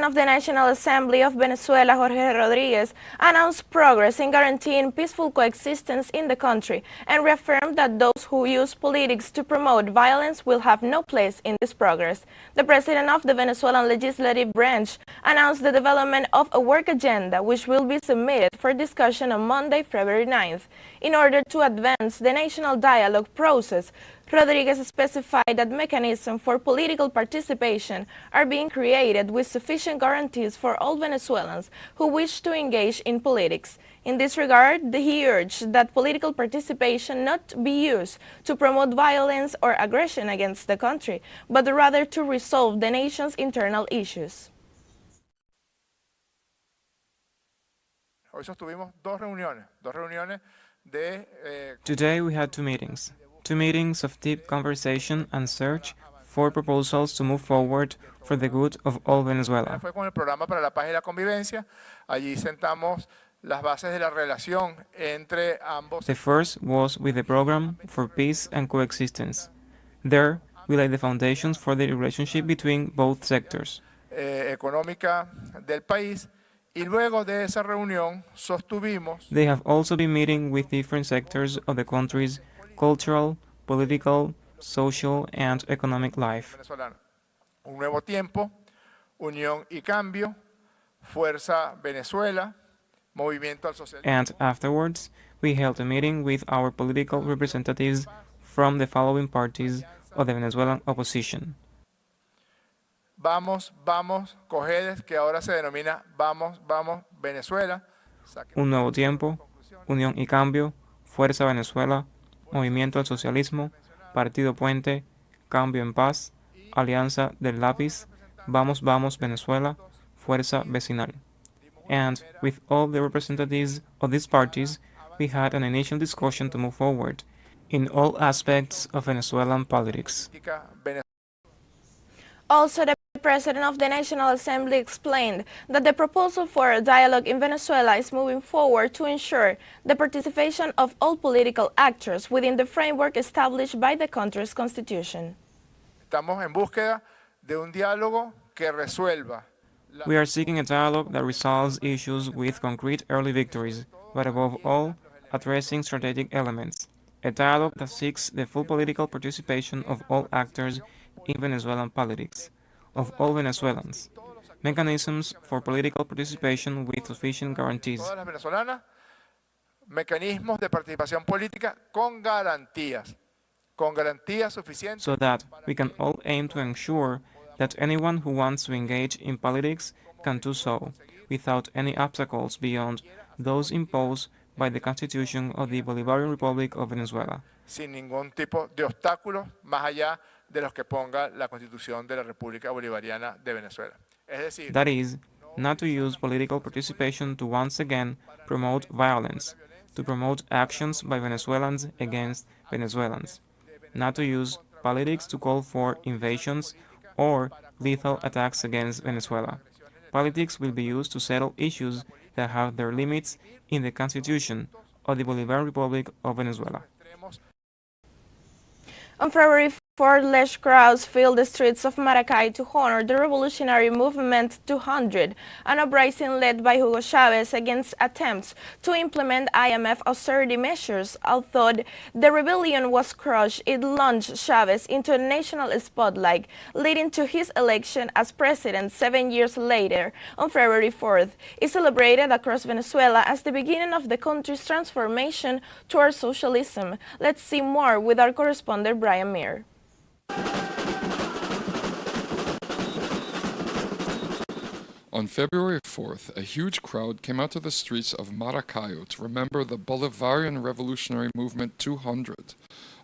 of the National Assembly of Venezuela, Jorge Rodriguez, announced progress in guaranteeing peaceful coexistence in the country and reaffirmed that those who use politics to promote violence will have no place in this progress. The president of the Venezuelan legislative branch announced the development of a work agenda which will be submitted for discussion on Monday, February 9th. In order to advance the national dialogue process, Rodriguez specified that mechanisms for political participation are being created with sufficient guarantees for all Venezuelans who wish to engage in politics. In this regard, he urged that political participation not be used to promote violence or aggression against the country, but rather to resolve the nation's internal issues. Today we had two meetings of deep conversation and search for proposals to move forward for the good of all Venezuela. The first was with the Program for Peace and Coexistence. There, we laid the foundations for the relationship between both sectors. They have also been meeting with different sectors of the country's cultural, political, social, and economic life. And afterwards, we held a meeting with our political representatives from the following parties of the Venezuelan opposition. Un Nuevo Tiempo, Unión y Cambio, Fuerza Venezuela, Movimiento al Socialismo, Partido Puente, Cambio en Paz, Alianza del Lápiz, Vamos Vamos Venezuela, Fuerza Vecinal. And with all the representatives of these parties, we had an initial discussion to move forward in all aspects of Venezuelan politics. Also, the President of the National Assembly explained that the proposal for a dialogue in Venezuela is moving forward to ensure the participation of all political actors within the framework established by the country's constitution. We are seeking a dialogue that resolves issues with concrete early victories, but above all, addressing strategic elements. A dialogue that seeks the full political participation of all actors in Venezuelan politics, of all Venezuelans. Mechanisms for political participation with sufficient guarantees. So that we can all aim to ensure that anyone who wants to engage in politics can do so, without any obstacles beyond those imposed by the Constitution of the Bolivarian Republic of Venezuela. Sin ningún tipo de obstáculos más allá de los que ponga la Constitución de la República Bolivariana de Venezuela. That is, not to use political participation to once again promote violence, to promote actions by Venezuelans against Venezuelans, not to use politics to call for invasions or lethal attacks against Venezuela. Politics will be used to settle issues that have their limits in the Constitution of the Bolivarian Republic of Venezuela. On February 4th, large crowds filled the streets of Maracay to honor the Revolutionary Movement 200, an uprising led by Hugo Chavez against attempts to implement IMF austerity measures. Although the rebellion was crushed, it launched Chavez into a national spotlight, leading to his election as president 7 years later. On February 4th, is celebrated across Venezuela as the beginning of the country's transformation towards socialism. Let's see more with our correspondent Brian Meir. On February 4th, a huge crowd came out to the streets of Maracayo to remember the Bolivarian Revolutionary Movement 200,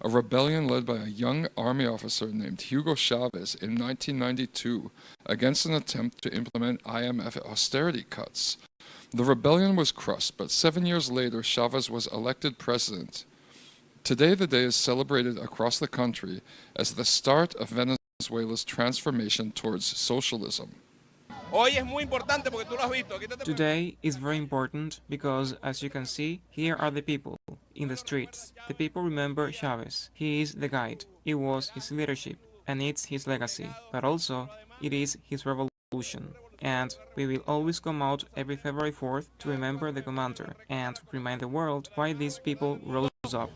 a rebellion led by a young army officer named Hugo Chavez in 1992 against an attempt to implement IMF austerity cuts. The rebellion was crushed, but 7 years later Chavez was elected president. Today the day is celebrated across the country as the start of Venezuela's transformation towards socialism. Today is very important because, as you can see, here are the people in the streets. The people remember Chavez. He is the guide. It was his leadership, and it's his legacy. But also, it is his revolution. and we will always come out every February 4th to remember the commander and remind the world why these people rose up.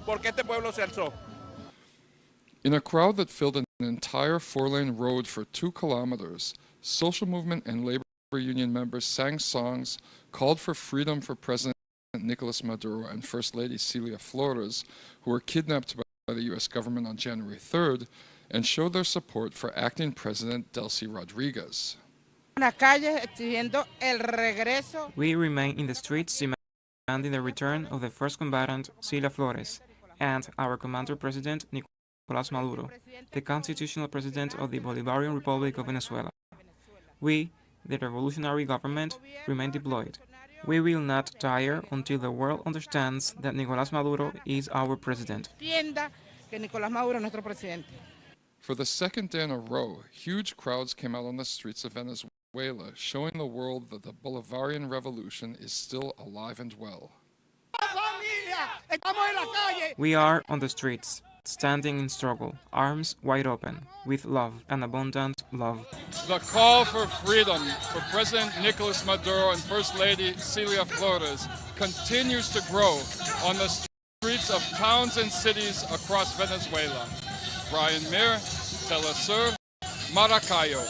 In a crowd that filled an entire four-lane road for 2 kilometers, social movement and labor union members sang songs, called for freedom for President Nicolas Maduro and First Lady Celia Flores, who were kidnapped by the U.S. government on January 3rd, and showed their support for acting President Delcy Rodriguez. We remain in the streets demanding the return of the first combatant, Celia Flores, and our commander President Nicolás Maduro, the constitutional president of the Bolivarian Republic of Venezuela. We, the revolutionary government, remain deployed. We will not tire until the world understands that Nicolás Maduro is our president. For the second day in a row, huge crowds came out on the streets of Venezuela, showing the world that the Bolivarian Revolution is still alive and well. We are on the streets, standing in struggle, arms wide open, with love and abundant love. The call for freedom for President Nicolas Maduro and First Lady Celia Flores continues to grow on the streets of towns and cities across Venezuela. Brian Mir, teleSUR, Maracaibo.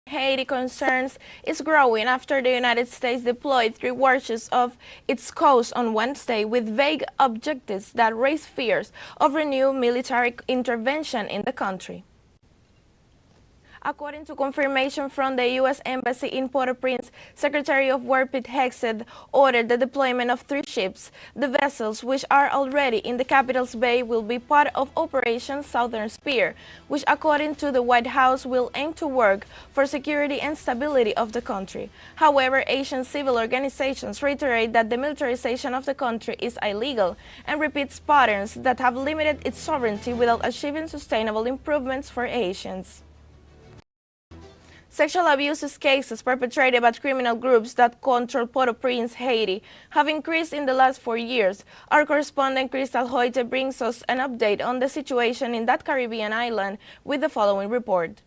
Haiti concerns is growing after the United States deployed 3 warships off its coast on Wednesday with vague objectives that raise fears of renewed military intervention in the country. According to confirmation from the U.S. Embassy in Port-au-Prince, Secretary of War Pete Hegseth ordered the deployment of 3 ships. The vessels, which are already in the capital's bay, will be part of Operation Southern Spear, which, according to the White House, will aim to work for security and stability of the country. However, Asian civil organizations reiterate that the militarization of the country is illegal and repeats patterns that have limited its sovereignty without achieving sustainable improvements for Asians. Sexual abuse cases perpetrated by criminal groups that control Port-au-Prince, Haiti, have increased in the last 4 years. Our correspondent Crystal Hoyte brings us an update on the situation in that Caribbean island with the following report.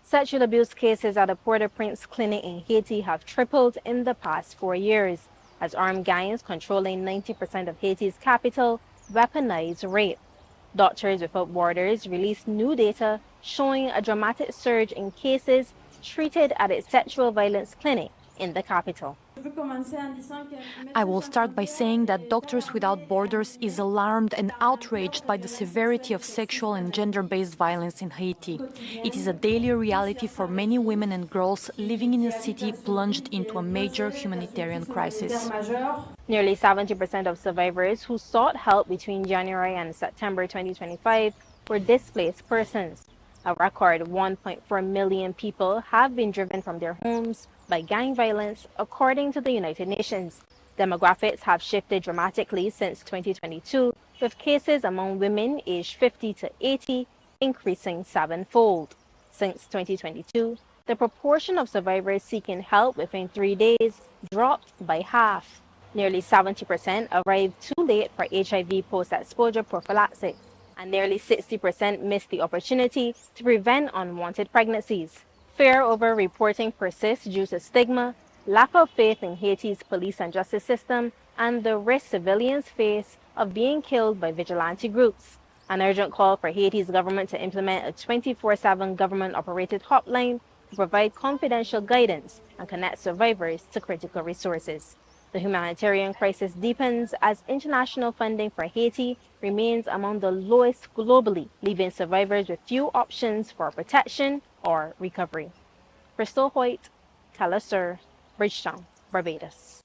Sexual abuse cases at the Port-au-Prince clinic in Haiti have tripled in the past 4 years, as armed gangs controlling 90% of Haiti's capital weaponize rape. Doctors Without Borders released new data showing a dramatic surge in cases treated at its sexual violence clinic in the capital. I will start by saying that Doctors Without Borders is alarmed and outraged by the severity of sexual and gender-based violence in Haiti. It is a daily reality for many women and girls living in a city plunged into a major humanitarian crisis. Nearly 70% of survivors who sought help between January and September 2025 were displaced persons. A record 1.4 million people have been driven from their homes by gang violence, according to the United Nations. Demographics have shifted dramatically since 2022, with cases among women aged 50 to 80 increasing 7-fold. Since 2022, the proportion of survivors seeking help within 3 days dropped by half. Nearly 70% arrived too late for HIV post-exposure prophylaxis, and nearly 60% missed the opportunity to prevent unwanted pregnancies. Fear over reporting persists due to stigma, lack of faith in Haiti's police and justice system, and the risk civilians face of being killed by vigilante groups. An urgent call for Haiti's government to implement a 24/7 government-operated hotline to provide confidential guidance and connect survivors to critical resources. The humanitarian crisis deepens as international funding for Haiti remains among the lowest globally, leaving survivors with few options for protection or recovery. Crystal Hoyt, teleSUR, Bridgetown, Barbados.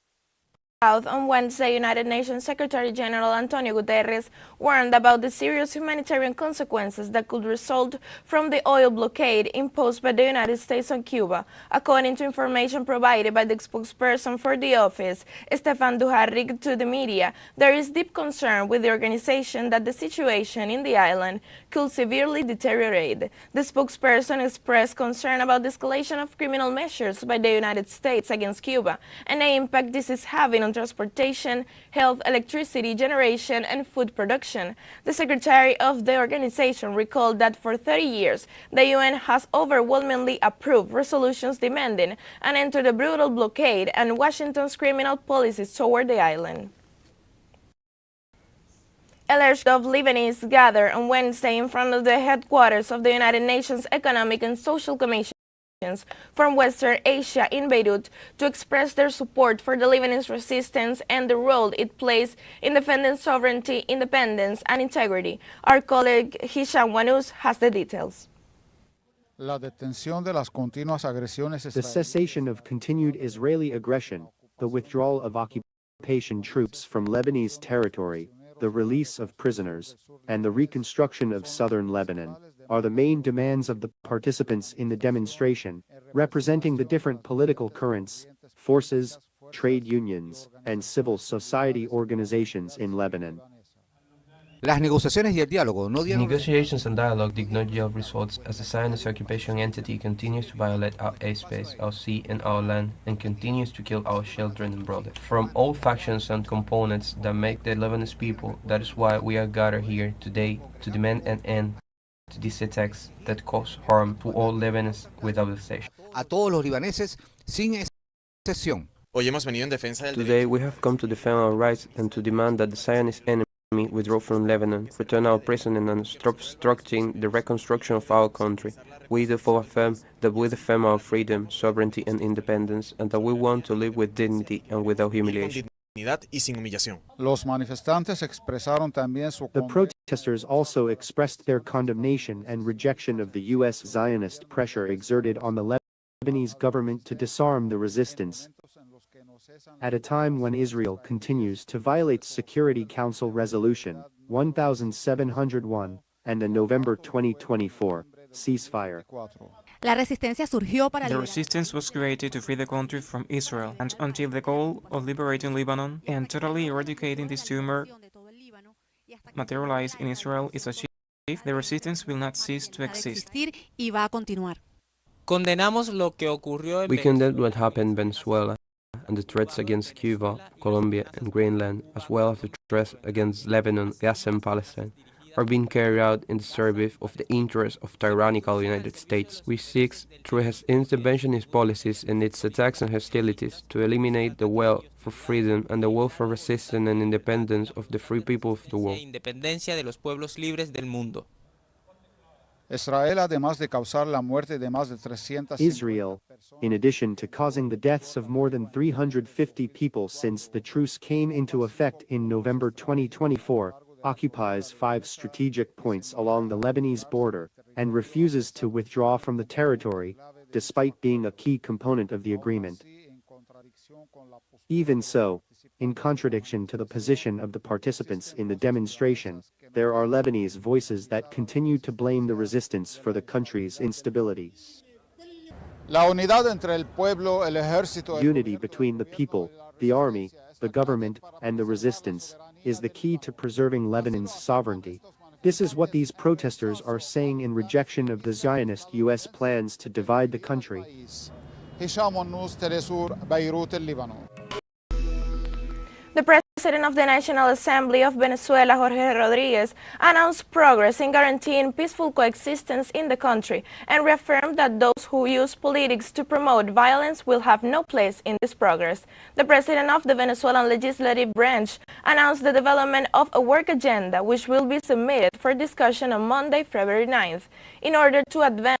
On Wednesday, United Nations Secretary General Antonio Guterres warned about the serious humanitarian consequences that could result from the oil blockade imposed by the United States on Cuba. According to information provided by the spokesperson for the office, Stefan Dujarric, to the media, there is deep concern with the organization that the situation in the island could severely deteriorate. The spokesperson expressed concern about the escalation of criminal measures by the United States against Cuba and the impact this is having on on transportation, health, electricity generation, and food production. The secretary of the organization recalled that for 30 years, the UN has overwhelmingly approved resolutions demanding an end to the brutal blockade and Washington's criminal policies toward the island. A large group of Lebanese gathered on Wednesday in front of the headquarters of the United Nations Economic and Social Commission from Western Asia in Beirut to express their support for the Lebanese resistance and the role it plays in defending sovereignty, independence, and integrity. Our colleague Hisham Wanous has the details. The cessation of continued Israeli aggression, the withdrawal of occupation troops from Lebanese territory, the release of prisoners, and the reconstruction of southern Lebanon are the main demands of the participants in the demonstration, representing the different political currents, forces, trade unions, and civil society organizations in Lebanon. Negotiations and dialogue did not yield results as the Zionist occupation entity continues to violate our airspace, our sea, and our land, and continues to kill our children and brothers. From all factions and components that make the Lebanese people, that is why we are gathered here today to demand an end to these attacks that cause harm to all Lebanese without exception. Today we have come to defend our rights and to demand that the Zionist enemy withdraw from Lebanon, return our president and stop obstructing the reconstruction of our country. We therefore affirm that we defend our freedom, sovereignty and independence, and that we want to live with dignity and without humiliation. The protesters also expressed their condemnation and rejection of the U.S. Zionist pressure exerted on the Lebanese government to disarm the resistance, at a time when Israel continues to violate Security Council Resolution 1701 and the November 2024 ceasefire. The resistance was created to free the country from Israel, and until the goal of liberating Lebanon and totally eradicating this tumor materialized in Israel is achieved, the resistance will not cease to exist. We condemn what happened in Venezuela and the threats against Cuba, Colombia, and Greenland, as well as the threats against Lebanon, Gaza, and Palestine, are being carried out in the service of the interests of tyrannical United States. We seek, through its interventionist policies and its attacks and hostilities, to eliminate the will for freedom and the will for resistance and independence of the free people of the world. Israel, in addition to causing the deaths of more than 350 people since the truce came into effect in November 2024, occupies 5 strategic points along the Lebanese border and refuses to withdraw from the territory, despite being a key component of the agreement. Even so, in contradiction to the position of the participants in the demonstration, there are Lebanese voices that continue to blame the resistance for the country's instability. Unity between the people, the army, the government, and the resistance is the key to preserving Lebanon's sovereignty. This is what these protesters are saying in rejection of the Zionist U.S. plans to divide the country. The President of the National Assembly of Venezuela, Jorge Rodriguez, announced progress in guaranteeing peaceful coexistence in the country and reaffirmed that those who use politics to promote violence will have no place in this progress. The President of the Venezuelan Legislative Branch announced the development of a work agenda which will be submitted for discussion on Monday, February 9th, in order to advance